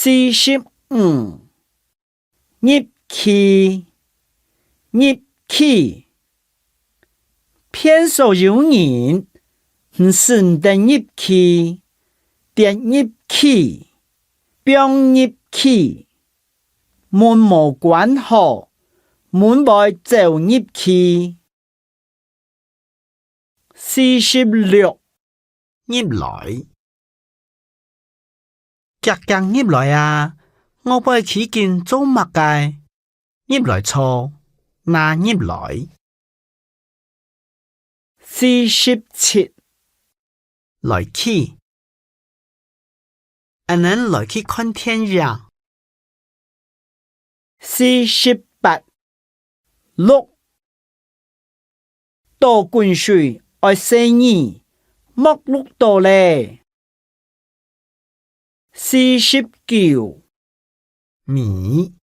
45入去，入去，骗所有人唔信得入去，跌入去，병入去，門無關好，門外走入去。46入來，夾夾入來啊！我背起見做乜嘅？入來錯，那入來。47來去，人來去看天陽。48錄倒滾水愛洗耳，莫錄倒咧。49米，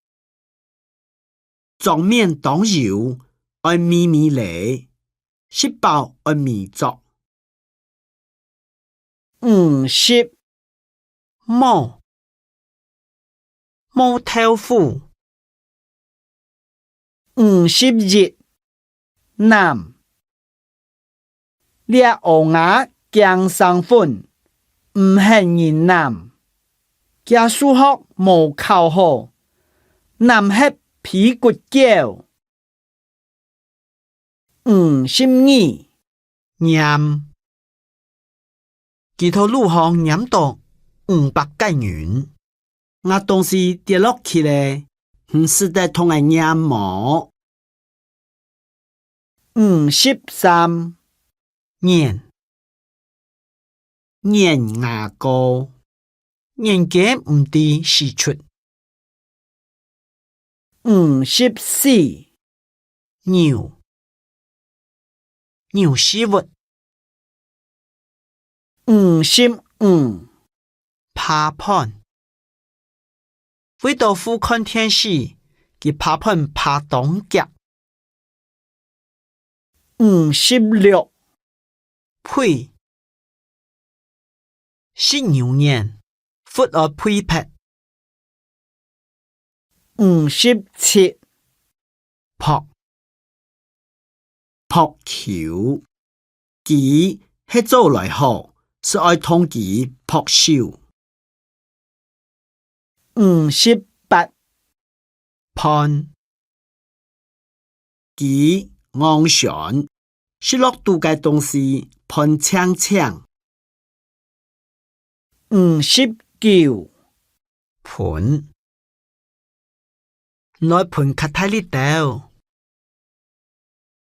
狀面當油愛米米嚟，食飽愛米作。50冇豆腐。51南掠烏鴉驚生粉，唔恨人南。假數學無考好，南黑皮骨膠。52鹽，幾頭路行鹽到500介元，我東西跌落去咧，唔是得同人鹽冇。53鹽牙膏，鹽嘅唔地試出。54牛絲物。55拍盤，為到俯看天時，佢拍盤拍當腳。56配，是牛年，忽而配拍。57撲球，佢係做來好，是愛通佢撲手。58盤，佢昂上，是落度嘅東西盤青青。59盤，來盤較大力道。